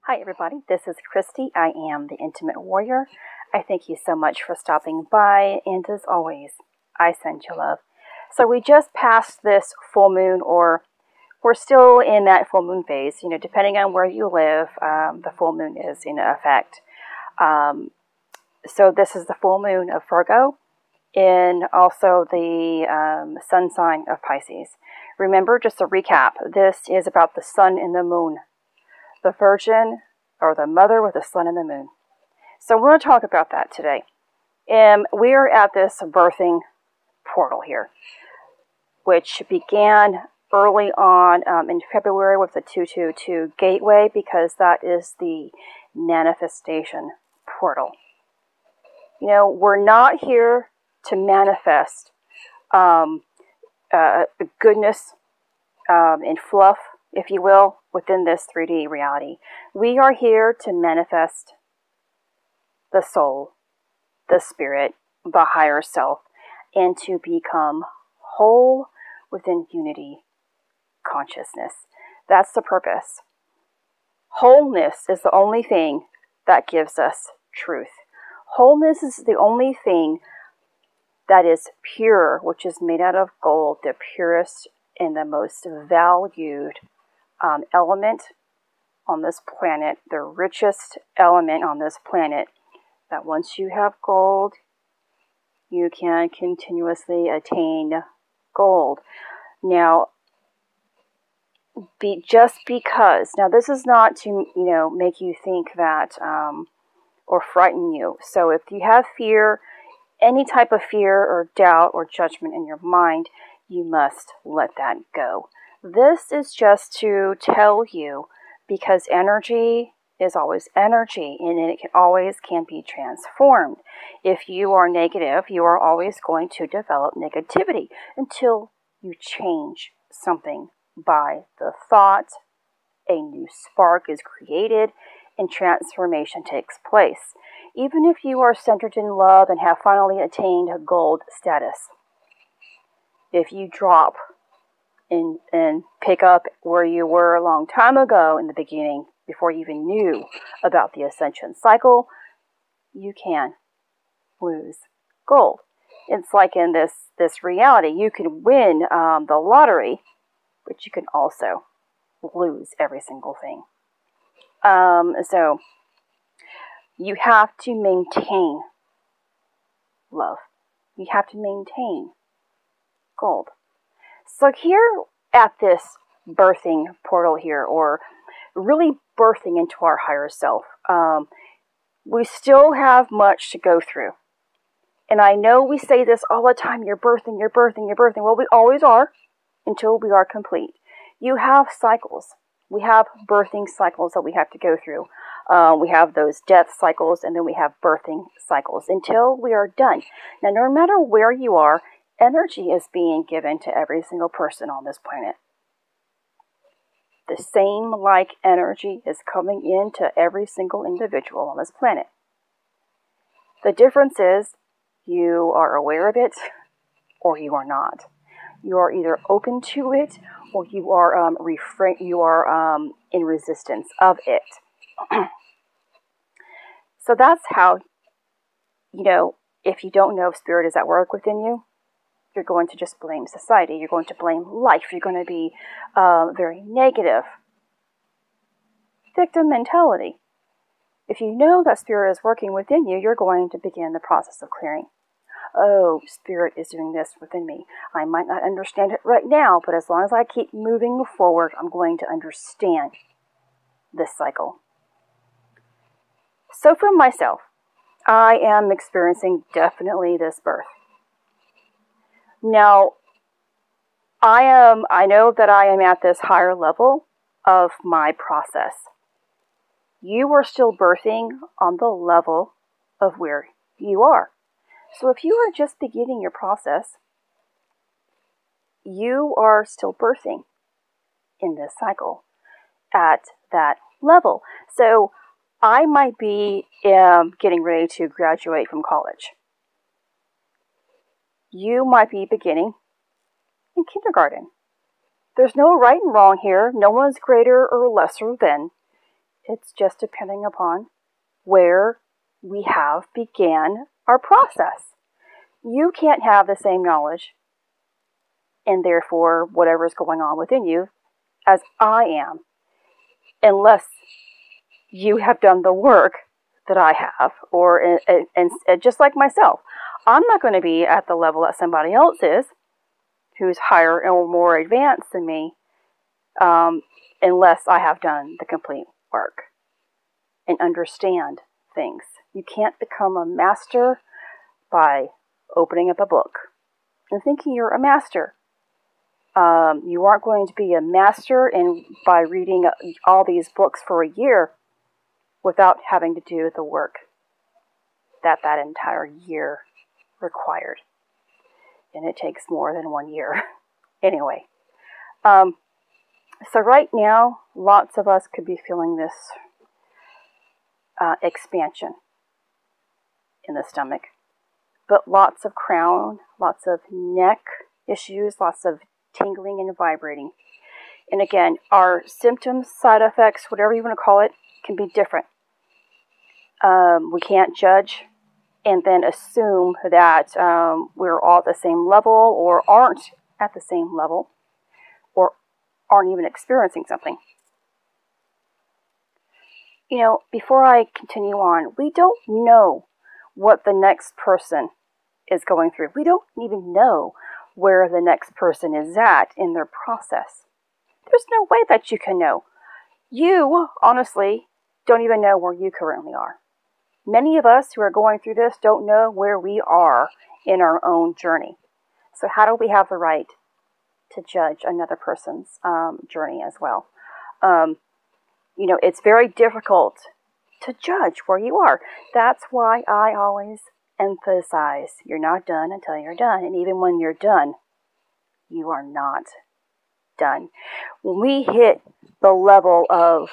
Hi everybody, this is Christy. I am the Intimate Warrior. I thank you so much for stopping by, and as always, I send you love. So we just passed this full moon, or we're still in that full moon phase. You know, depending on where you live, the full moon is in effect. So this is the full moon of Virgo, and also the sun sign of Pisces. Remember, just a recap, this is about the sun and the moon. The Virgin, or the Mother with the sun and the moon. So I want to talk about that today. We are at this birthing portal here, which began early on in February with the 222 gateway, because that is the manifestation portal. You know, we're not here to manifest goodness and fluff, if you will, within this 3D reality. We are here to manifest the soul, the spirit, the higher self, and to become whole within unity consciousness. That's the purpose. Wholeness is the only thing that gives us truth. Wholeness is the only thing that is pure, which is made out of gold, the purest and the most valued element on this planet, the richest element on this planet, that once you have gold, you can continuously attain gold. Now, just because, now this is not to, make you think that, or frighten you. So if you have fear, any type of fear or doubt or judgment in your mind, you must let that go. This is just to tell you, because energy is always energy, and it can be transformed. If you are negative, you are always going to develop negativity until you change something by the thought. A new spark is created and transformation takes place. Even if you are centered in love and have finally attained a gold status, if you drop and pick up where you were a long time ago in the beginning, before you even knew about the ascension cycle, you can lose gold. It's like in this reality, you can win the lottery, but you can also lose every single thing. So you have to maintain love. You have to maintain gold. So here at this birthing portal here, or really birthing into our higher self, we still have much to go through. And I know we say this all the time, you're birthing, you're birthing, you're birthing. Well, we always are, until we are complete. You have cycles. We have birthing cycles that we have to go through. We have those death cycles, and then we have birthing cycles until we are done. Now, no matter where you are, energy is being given to every single person on this planet. The same like energy is coming into every single individual on this planet. The difference is you are aware of it or you are not. You are either open to it or you are in resistance of it. So that's how, if you don't know if spirit is at work within you, you're going to just blame society. You're going to blame life. You're going to be very negative. Victim mentality. If you know that spirit is working within you, you're going to begin the process of clearing. Oh, spirit is doing this within me. I might not understand it right now, but as long as I keep moving forward, I'm going to understand this cycle. So for myself, I am experiencing definitely this birth. Now, I know that I am at this higher level of my process. You are still birthing on the level of where you are. So if you are just beginning your process, you are still birthing in this cycle at that level. So I might be getting ready to graduate from college. You might be beginning in kindergarten. There's no right and wrong here. No one's greater or lesser than. It's just depending upon where we have began our process. You can't have the same knowledge, and therefore whatever is going on within you, as I am, unless you have done the work that I have, or and just like myself, I'm not going to be at the level that somebody else is, who's higher or more advanced than me, unless I have done the complete work and understand things. You can't become a master by opening up a book and thinking you're a master. You aren't going to be a master by reading all these books for a year without having to do the work that entire year required. And it takes more than 1 year. Anyway, so right now, lots of us could be feeling this expansion in the stomach, but lots of crown, lots of neck issues, lots of tingling and vibrating. And again, our symptoms, side effects, whatever you want to call it, can be different. We can't judge and then assume that we're all at the same level or aren't at the same level or aren't even experiencing something. You know, before I continue on, we don't know what the next person is going through. We don't even know where the next person is at in their process. There's no way that you can know. You, honestly, don't even know where you currently are. Many of us who are going through this don't know where we are in our own journey. So how do we have the right to judge another person's journey as well? You know, it's very difficult to judge where you are. That's why I always emphasize you're not done until you're done. And even when you're done, you are not done. When we hit the level of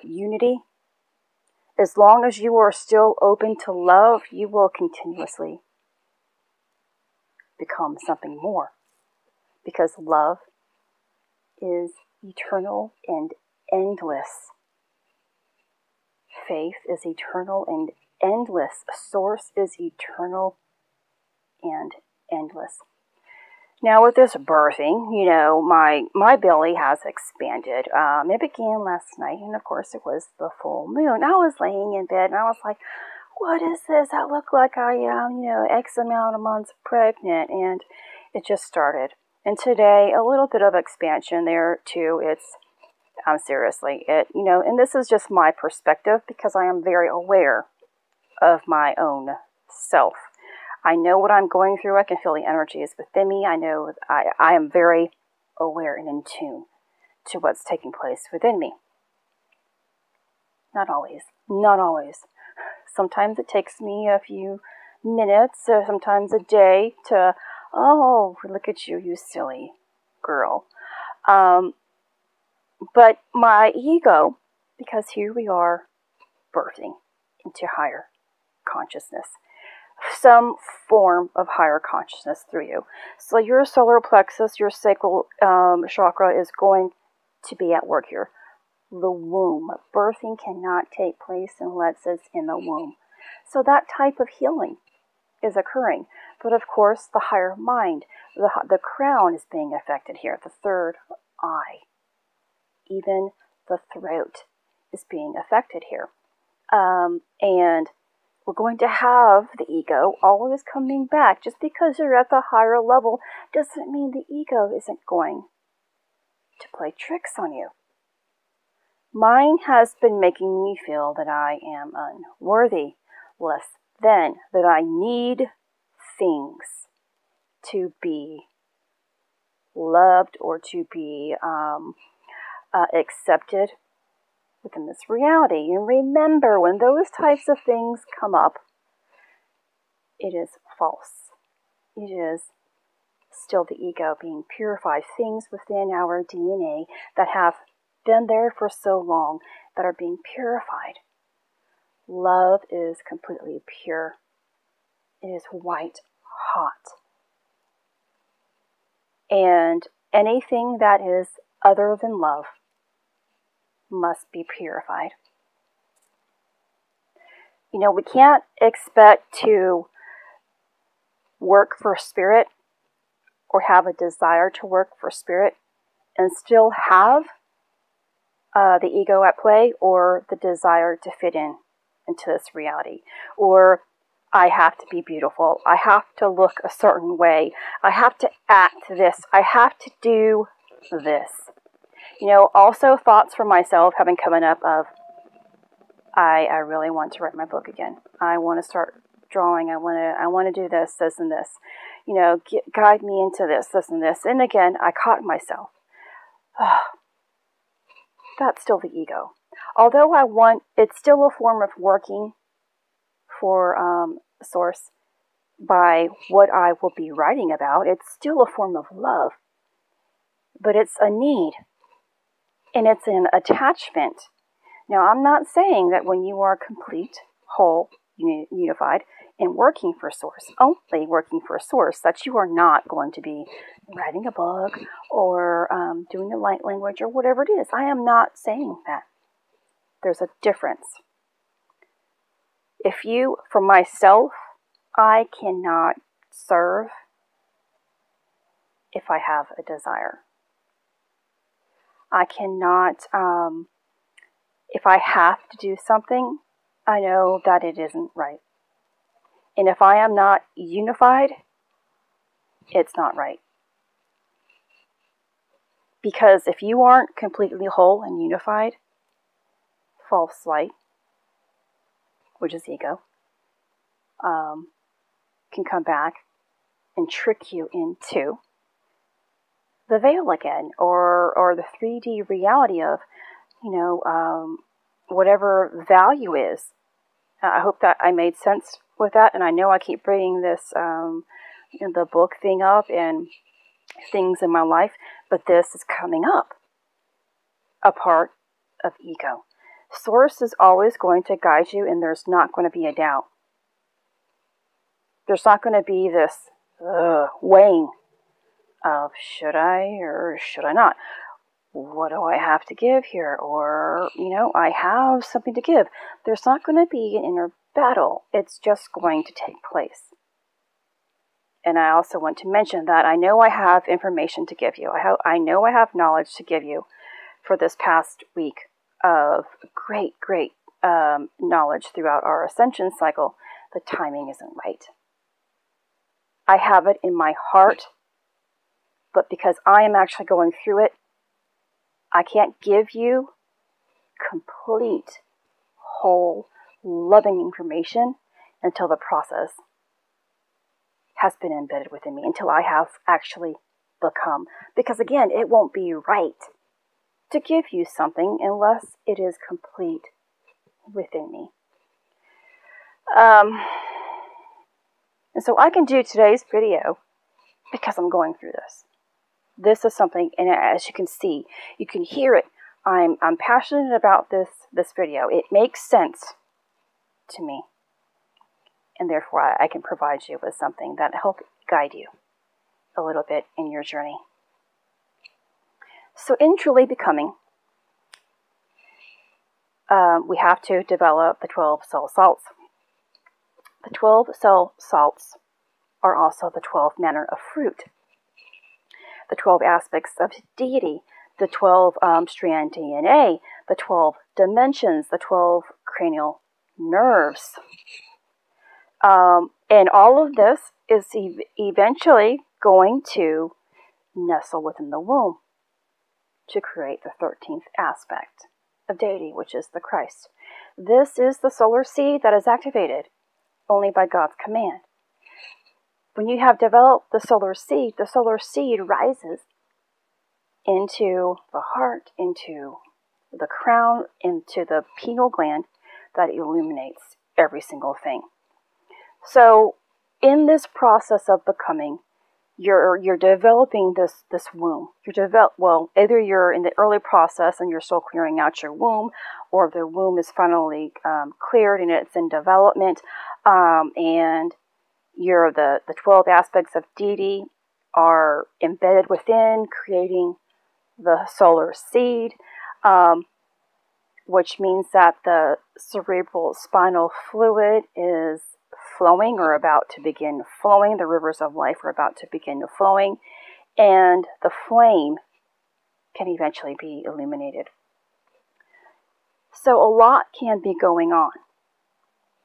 unity, as long as you are still open to love, you will continuously become something more. Because love is eternal and endless. Faith is eternal and endless. Source is eternal and endless. Now with this birthing, you know, my belly has expanded. It began last night, and of course it was the full moon. I was laying in bed, and I was like, what is this? I look like I am, you know, X amount of months pregnant, and it just started. And today, a little bit of expansion there too. Seriously, you know, and this is just my perspective because I am very aware of my own self. I know what I'm going through. I can feel the energies within me. I know I am very aware and in tune to what's taking place within me. Not always. Not always. Sometimes it takes me a few minutes, or sometimes a day to, oh, look at you, you silly girl. But my ego, because here we are birthing into higher consciousness. Some form of higher consciousness through you. So your solar plexus, your sacral chakra is going to be at work here. The womb. Birthing cannot take place unless it's in the womb. So that type of healing is occurring. But of course, the higher mind, the crown is being affected here. The third eye. Even the throat is being affected here. And we're going to have the ego always coming back. Just because you're at the higher level doesn't mean the ego isn't going to play tricks on you. Mine has been making me feel that I am unworthy, less than, that I need things to be loved or to be accepted within this reality. And remember, when those types of things come up, it is false. It is still the ego being purified. Things within our DNA that have been there for so long that are being purified. Love is completely pure. It is white hot. And anything that is other than love must be purified. You know, we can't expect to work for spirit or have a desire to work for spirit and still have the ego at play, or the desire to fit in into this reality, or I have to be beautiful, I have to look a certain way, I have to act this, I have to do this. You know, also thoughts for myself have been coming up of, I really want to write my book again. I want to start drawing. I want to do this, and this. You know, guide me into this, and this. And again, I caught myself. That's still the ego. Although it's still a form of working for Source by what I will be writing about. It's still a form of love. But it's a need. And it's an attachment. Now, I'm not saying that when you are complete, whole, unified, and working for Source, only working for Source, that you are not going to be writing a book or doing the light language or whatever it is. I am not saying that. There's a difference. For myself, I cannot serve if I have a desire. I cannot, if I have to do something, I know that it isn't right. And if I am not unified, it's not right. Because if you aren't completely whole and unified, false light, which is ego, can come back and trick you into the veil again, or the 3D reality of, whatever value is. I hope that I made sense with that, and I know I keep bringing this, the book thing up and things in my life, but this is coming up, a part of ego. Source is always going to guide you, and there's not going to be a doubt. There's not going to be this weighing of should I or should I not? What do I have to give here? Or, I have something to give. There's not going to be an inner battle. It's just going to take place. And I also want to mention that I know I have information to give you. I know I have knowledge to give you for this past week of great knowledge throughout our ascension cycle. The timing isn't right. I have it in my heart, but because I am actually going through it, I can't give you complete, whole, loving information until the process has been embedded within me, until I have actually become. Because again, it won't be right to give you something unless it is complete within me. And so I can do today's video because I'm going through this. This is something, and as you can see, you can hear it. I'm passionate about this video. It makes sense to me. And therefore, I can provide you with something that helps guide you a little bit in your journey. So in truly becoming, we have to develop the 12 soul salts. The 12 soul salts are also the 12 manner of fruit, the 12 aspects of deity, the 12 strand DNA, the 12 dimensions, the 12 cranial nerves. And all of this is eventually going to nestle within the womb to create the 13th aspect of deity, which is the Christ. This is the solar seed that is activated only by God's command. When you have developed the solar seed rises into the heart, into the crown, into the pineal gland that illuminates every single thing. So in this process of becoming, you're developing this womb. Either you're in the early process and you're still clearing out your womb, or the womb is finally cleared and it's in development, and the 12 aspects of deity are embedded within, creating the solar seed. which means that the cerebral spinal fluid is flowing or about to begin flowing. The rivers of life are about to begin flowing, and the flame can eventually be illuminated. So a lot can be going on.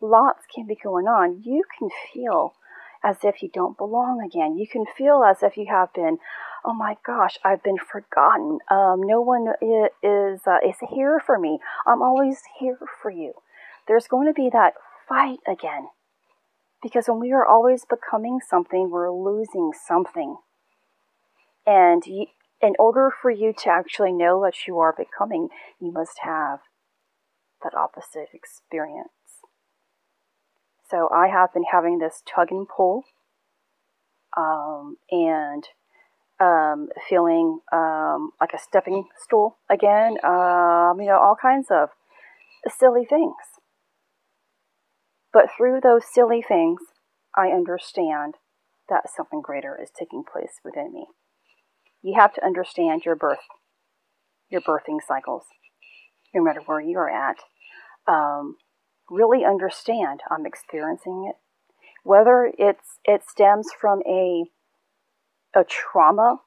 Lots can be going on. You can feel as if you don't belong again. You can feel as if you have been, oh my gosh, I've been forgotten. No one is here for me. I'm always here for you. There's going to be that fight again. Because when we are always becoming something, we're losing something. And in order for you to actually know that you are becoming, you must have that opposite experience. So I have been having this tug and pull, and feeling like a stepping stool again, all kinds of silly things. But through those silly things, I understand that something greater is taking place within me. You have to understand your birthing cycles, no matter where you are at. Really understand I'm experiencing it. Whether it stems from a trauma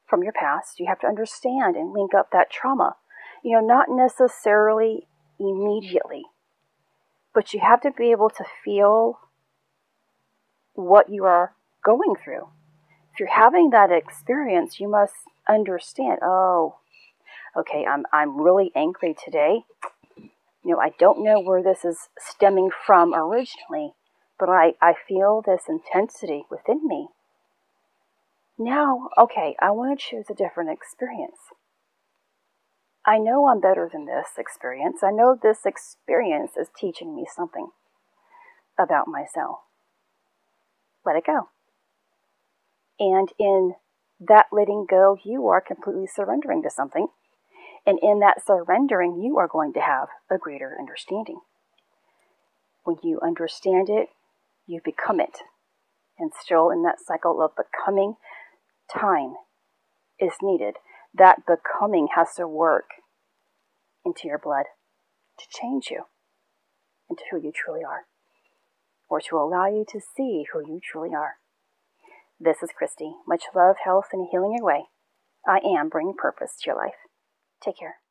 from your past, you have to understand and link up that trauma. Not necessarily immediately, but you have to be able to feel what you are going through. If you're having that experience, you must understand, oh, okay, I'm really angry today. I don't know where this is stemming from originally, but I feel this intensity within me. Now, okay, I want to choose a different experience. I know I'm better than this experience. I know this experience is teaching me something about myself. Let it go. And in that letting go, you are completely surrendering to something. And in that surrendering, you are going to have a greater understanding. When you understand it, you become it. And still in that cycle of becoming, time is needed. That becoming has to work into your blood to change you into who you truly are, or to allow you to see who you truly are. This is Christy. Much love, health, and healing your way. I am bringing purpose to your life. Take care.